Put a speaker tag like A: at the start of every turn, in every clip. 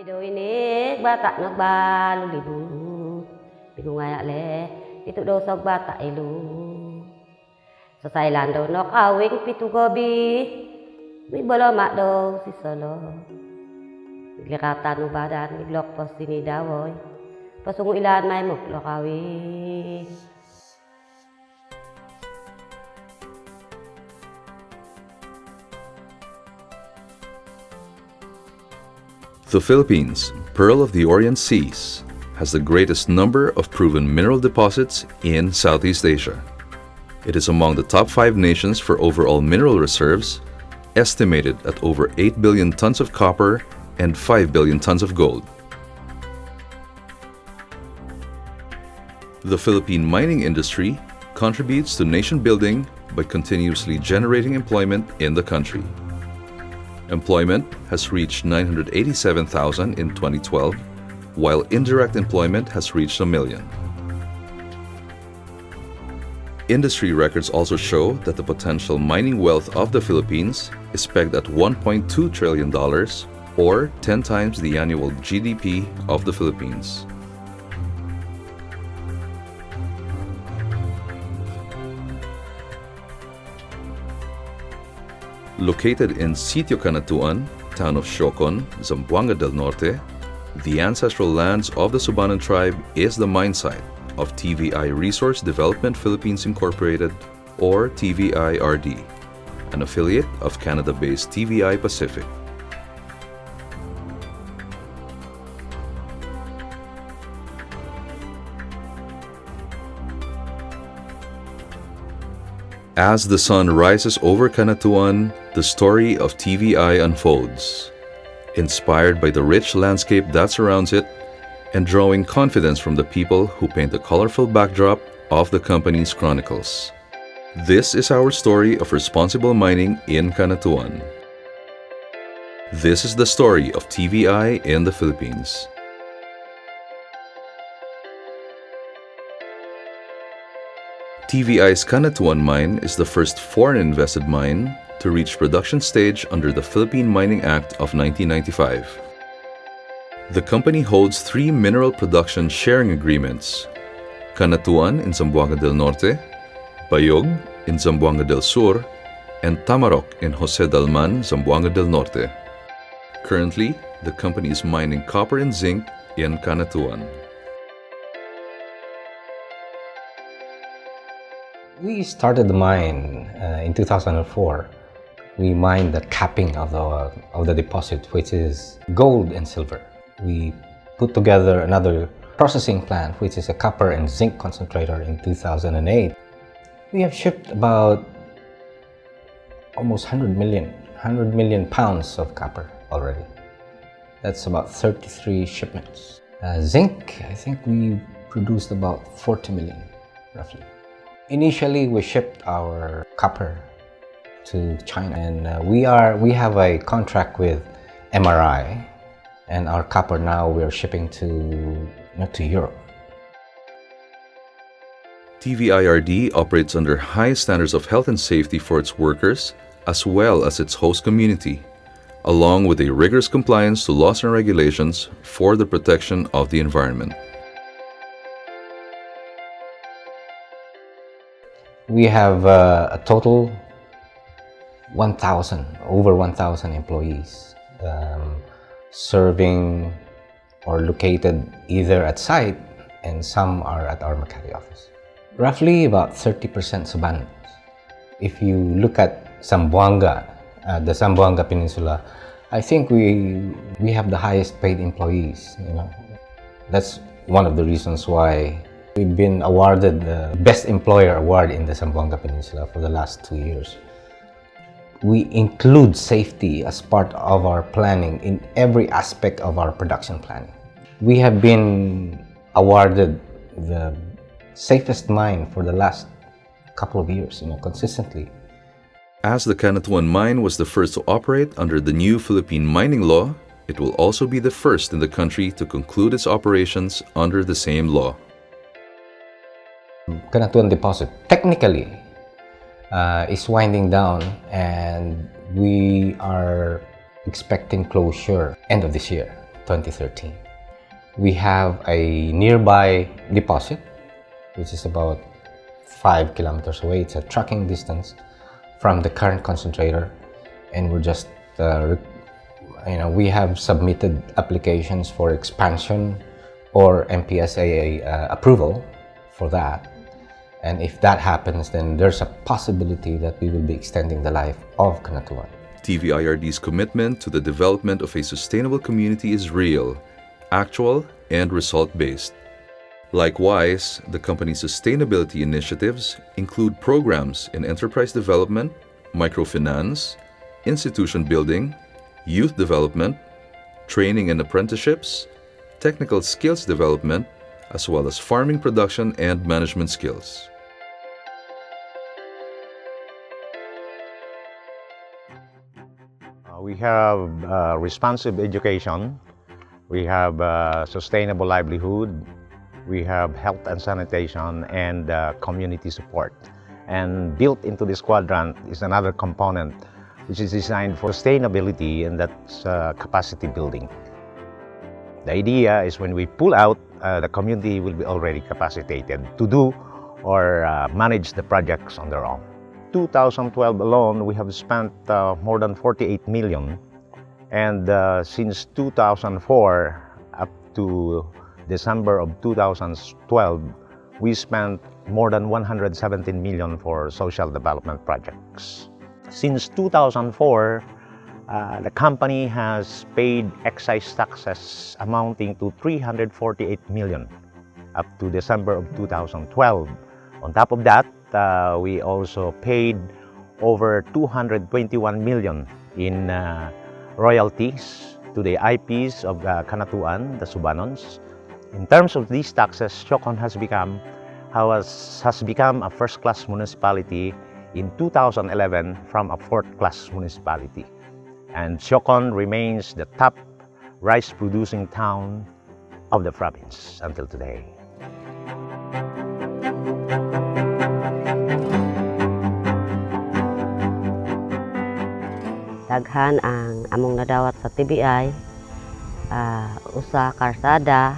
A: Video ini bata nagbalu libu. Pinungaya le itu daw sa bata ilu. Sa Thailand daw no kawing pitu gobi. May balamak daw si Solo. Likatan no badan iglok pas sini dawoy. Pasungo ilan may muklo kawing.
B: The Philippines, Pearl of the Orient Seas, has the greatest number of proven mineral deposits in Southeast Asia. It is among the top 5 nations for overall mineral reserves, estimated at over 8 billion tons of copper and 5 billion tons of gold. The Philippine mining industry contributes to nation building by continuously generating employment in the country. Employment has reached 987,000 in 2012, while indirect employment has reached 1 million. Industry records also show that the potential mining wealth of the Philippines is pegged at $1.2 trillion, or 10 times the annual GDP of the Philippines. Located in Sitio Canatuan, town of Siocon, Zamboanga del Norte, the ancestral lands of the Subanan tribe is the mine site of TVI Resource Development Philippines Incorporated, or TVIRD, an affiliate of Canada-based TVI Pacific. As the sun rises over Canatuan, the story of TVI unfolds, inspired by the rich landscape that surrounds it and drawing confidence from the people who paint the colorful backdrop of the company's chronicles. This is our story of responsible mining in Canatuan. This is the story of TVI in the Philippines. TVI's Canatuan mine is the first foreign-invested mine to reach production stage under the Philippine Mining Act of 1995. The company holds 3 mineral production sharing agreements: Canatuan in Zamboanga del Norte, Bayog in Zamboanga del Sur, and Tamarok in Jose Dalman, Zamboanga del Norte. Currently, the company is mining copper and zinc in Canatuan.
C: We started the mine in 2004. We mined the capping of the deposit, which is gold and silver. We put together another processing plant, which is a copper and zinc concentrator, in 2008. We have shipped about almost 100 million pounds of copper already. That's about 33 shipments. Zinc, I think we produced about 40 million, roughly. Initially, we shipped our copper to China, and we have a contract with MRI, and our copper now we're shipping to Europe.
B: TVIRD operates under high standards of health and safety for its workers as well as its host community, along with a rigorous compliance to laws and regulations for the protection of the environment.
C: We have a total over 1,000 employees serving or located either at site, and some are at our Makati office. Roughly about 30% Subanans. If you look at Zamboanga, the Zamboanga Peninsula, I think we have the highest paid employees. That's one of the reasons why we've been awarded the Best Employer Award in the Zamboanga Peninsula for the last 2 years. We include safety as part of our planning in every aspect of our production planning. We have been awarded the safest mine for the last couple of years, consistently.
B: As the Canatuan mine was the first to operate under the new Philippine mining law, it will also be the first in the country to conclude its operations under the same law.
C: Canatuan deposit technically is winding down, and we are expecting closure end of this year. 2013. We have a nearby deposit, which is about 5 kilometers away. It's a trucking distance from the current concentrator, and we're just, we have submitted applications for expansion or MPSA approval for that. And if that happens, then there's a possibility that we will be extending the life of Canatuan.
B: TVIRD's commitment to the development of a sustainable community is real, actual, and result-based. Likewise, the company's sustainability initiatives include programs in enterprise development, microfinance, institution building, youth development, training and apprenticeships, technical skills development, as well as farming production and management skills.
D: We have responsive education, we have sustainable livelihood, we have health and sanitation, and community support. And built into this quadrant is another component which is designed for sustainability, and that's capacity building. The idea is when we pull out, the community will be already capacitated to do or manage the projects on their own. 2012 alone, we have spent more than 48 million. And since 2004 up to December of 2012, we spent more than 117 million for social development projects. Since 2004, the company has paid excise taxes amounting to 348 million up to December of 2012. On top of that, we also paid over 221 million in royalties to the IPs of Canatuan, the Subanons. In terms of these taxes, Siocon has become a first-class municipality in 2011 from a fourth-class municipality. And Siocon remains the top rice-producing town of the province until today.
A: Daghan ang among nadawat sa TBI, usa karsada,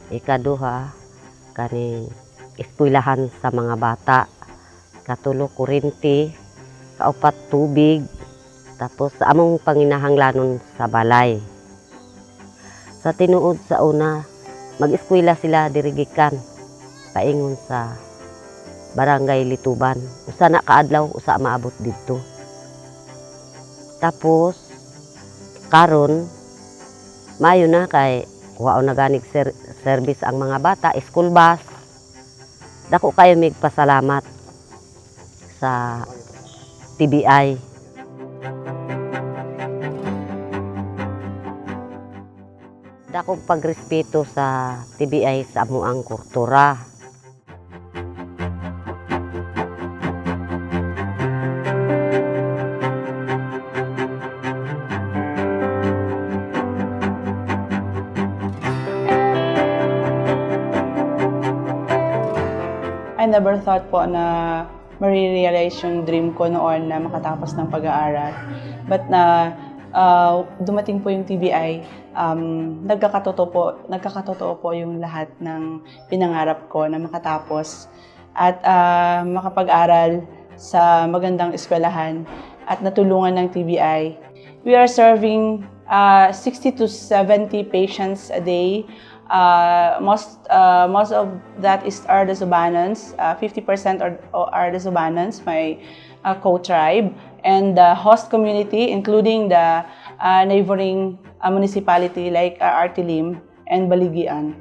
A: ikaduha kaning eskwelahan sa mga bata, katulo kuryente, kaupat tubig, tapos among panginahanglanon sa balay. Sa tinuod sa una, mag-eskwela sila dirigikan paingon sa Barangay Lituban. Usa na kaadlaw, usa maabot didto. Tapos karon mayo na kay wao na ganig service ang mga bata, school bus. Dako kayo migpasalamat sa TBI. Dako pagrespeto sa TBI sa amuang kultura.
E: I never thought po na marirealize yung dream ko noon na makatapos ng pag-aaral. But na dumating po yung TBI, nagkakatotoo po yung lahat ng pinangarap ko na makatapos at makapag-aral sa magandang eskwelahan at natulungan ng TBI. We are serving 60 to 70 patients a day. Most of that are the Subanons. 50% are the Subanons, my co-tribe, and the host community, including the neighboring municipality like Artilim and Baligian.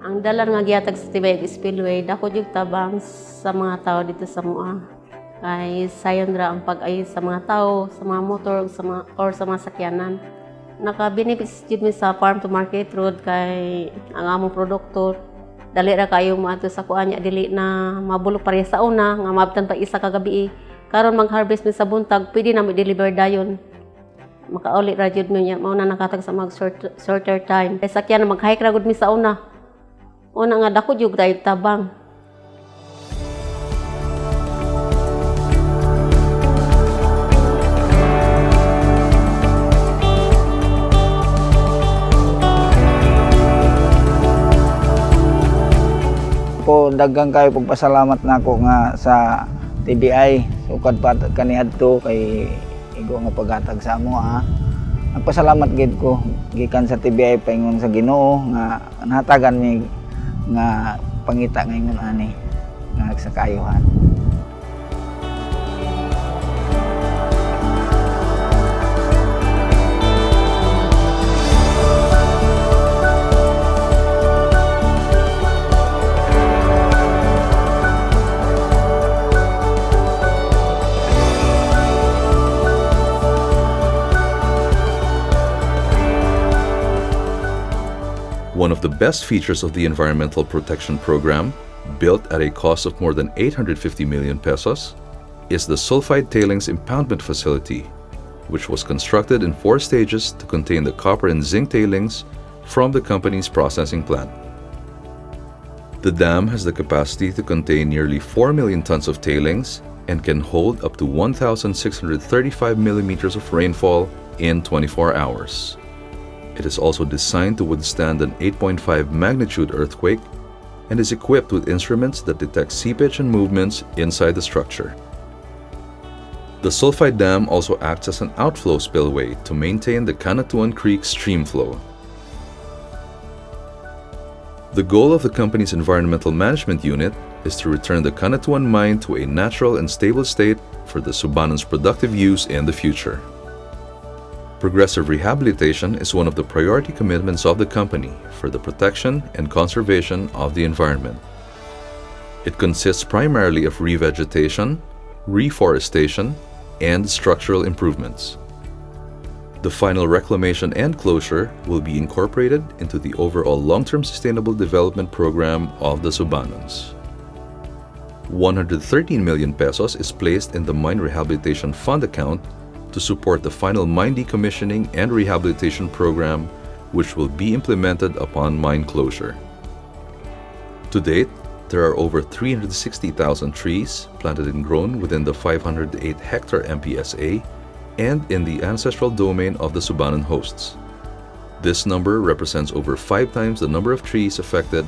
F: Ang dalan nga gihatag sa TVIRD Spillway, dako jud tabang sa mga tao dito sa mua. Kay sayon ra ang pag-ayo sa mga tao, sa mga motor, sa mga sakyanan. Naka-benefits jud mi sa farm to market road kay ang among produkto dali ra kayo maato sa kuan nya dili na mabulok pareha sa una nga maabtan pa isa ka gabi. Karon mag-harvest mi sa buntag, pwede na mi-deliver dayon. Makauli ra jud mi nya mao na nakatag sa mag shorter time. Kay sakyan mag-hike ra gud mi sa una. Una nga dako jud tayo tabang.
G: Ako daghan kayo pagpasalamat nako nga sa TVI sukad pa kaniadto kay igo nga paghatag sa amo ha. Nagpasalamat gid ko gikan sa TVI paingon sa Ginoo nga nahatagan mi nga pangita ngayon ani nga sa kaayuhan.
B: One of the best features of the Environmental Protection Program, built at a cost of more than 850 million pesos, is the sulfide tailings impoundment facility, which was constructed in 4 stages to contain the copper and zinc tailings from the company's processing plant. The dam has the capacity to contain nearly 4 million tons of tailings and can hold up to 1,635 millimeters of rainfall in 24 hours. It is also designed to withstand an 8.5 magnitude earthquake and is equipped with instruments that detect seepage and movements inside the structure. The sulfide dam also acts as an outflow spillway to maintain the Canatuan Creek stream flow. The goal of the company's environmental management unit is to return the Canatuan mine to a natural and stable state for the Subanon's productive use in the future. Progressive rehabilitation is one of the priority commitments of the company for the protection and conservation of the environment. It consists primarily of revegetation, reforestation, and structural improvements. The final reclamation and closure will be incorporated into the overall long-term sustainable development program of the Subanons. 113 million pesos is placed in the Mine Rehabilitation Fund account to support the final mine decommissioning and rehabilitation program, which will be implemented upon mine closure. To date, there are over 360,000 trees planted and grown within the 508-hectare MPSA and in the ancestral domain of the Subanon hosts. This number represents over 5 times the number of trees affected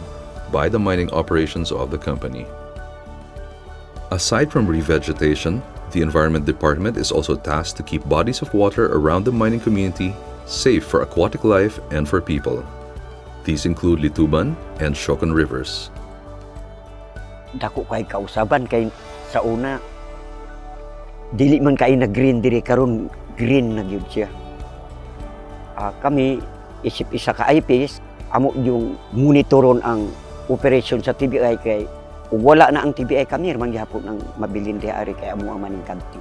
B: by the mining operations of the company. Aside from revegetation, the Environment Department is also tasked to keep bodies of water around the mining community safe for aquatic life and for people. These include Lituban and Shokon rivers.
H: Dako kay kausaban kay sa una dili man kay na green diri karon green na gyud siya. Kami isip isa ka IPs amo yung monitoron ang operation sa TVI kay ug wala na ang TVI kami man gihapon ang mabilin di ari kay amo ang maning kanti.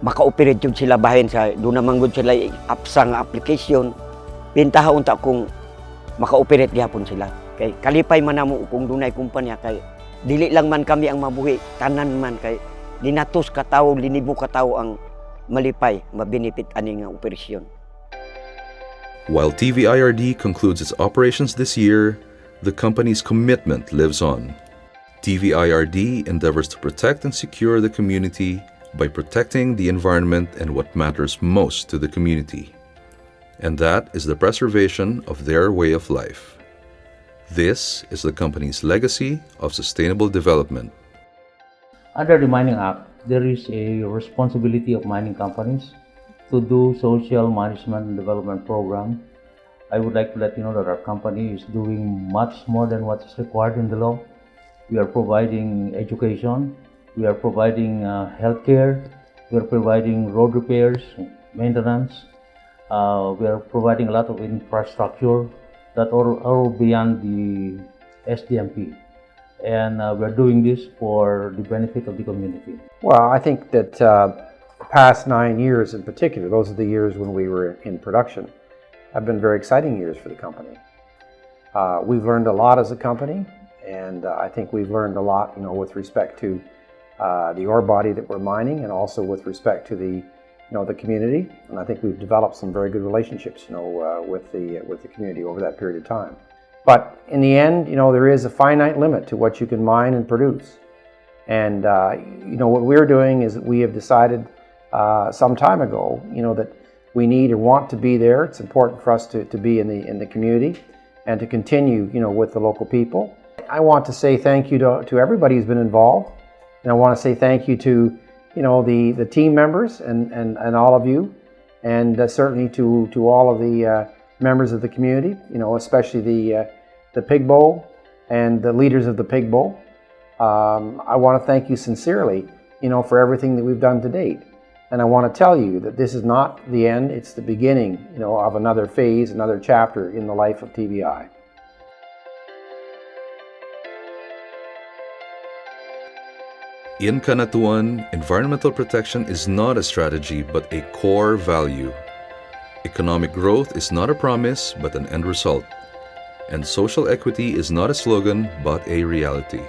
H: Maka-operate jud sila bahin sa do na manggod sila apsa nga application. Pintaha unta kung maka-operate gihapon sila. Kay kalipay man namo kung dunay kumpanya kay dili lang man kami ang mabuhi tanan man kay dinatos ka tawo linibo ka tawo ang malipay mabenefit ani nga operasyon.
B: While TVIRD concludes its operations this year, the company's commitment lives on. TVIRD endeavors to protect and secure the community by protecting the environment and what matters most to the community. And that is the preservation of their way of life. This is the company's legacy of sustainable development.
I: Under the Mining Act, there is a responsibility of mining companies to do social management and development program. I would like to let you know that our company is doing much more than what is required in the law. We are providing education, we are providing healthcare, we are providing road repairs, maintenance, we are providing a lot of infrastructure that are beyond the SDMP. And we're doing this for the benefit of the community.
J: Well, I think that the past 9 years in particular, those are the years when we were in production, have been very exciting years for the company. We've learned a lot as a company, and I think we've learned a lot, with respect to the ore body that we're mining, and also with respect to the community. And I think we've developed some very good relationships, with the community over that period of time. But in the end, there is a finite limit to what you can mine and produce. And what we're doing is that we have decided some time ago, that we need and want to be there. It's important for us to be in the community and to continue, with the local people. I want to say thank you to everybody who's been involved, and I want to say thank you to the team members and all of you, and certainly to all of the members of the community, especially the Pig Bowl and the leaders of the Pig Bowl. I want to thank you sincerely, for everything that we've done to date. And I want to tell you that this is not the end, it's the beginning, of another phase, another chapter in the life of TVI.
B: In Canatuan, environmental protection is not a strategy but a core value. Economic growth is not a promise but an end result. And social equity is not a slogan but a reality.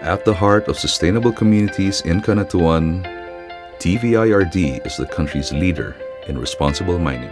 B: At the heart of sustainable communities in Canatuan, TVIRD is the country's leader in responsible mining.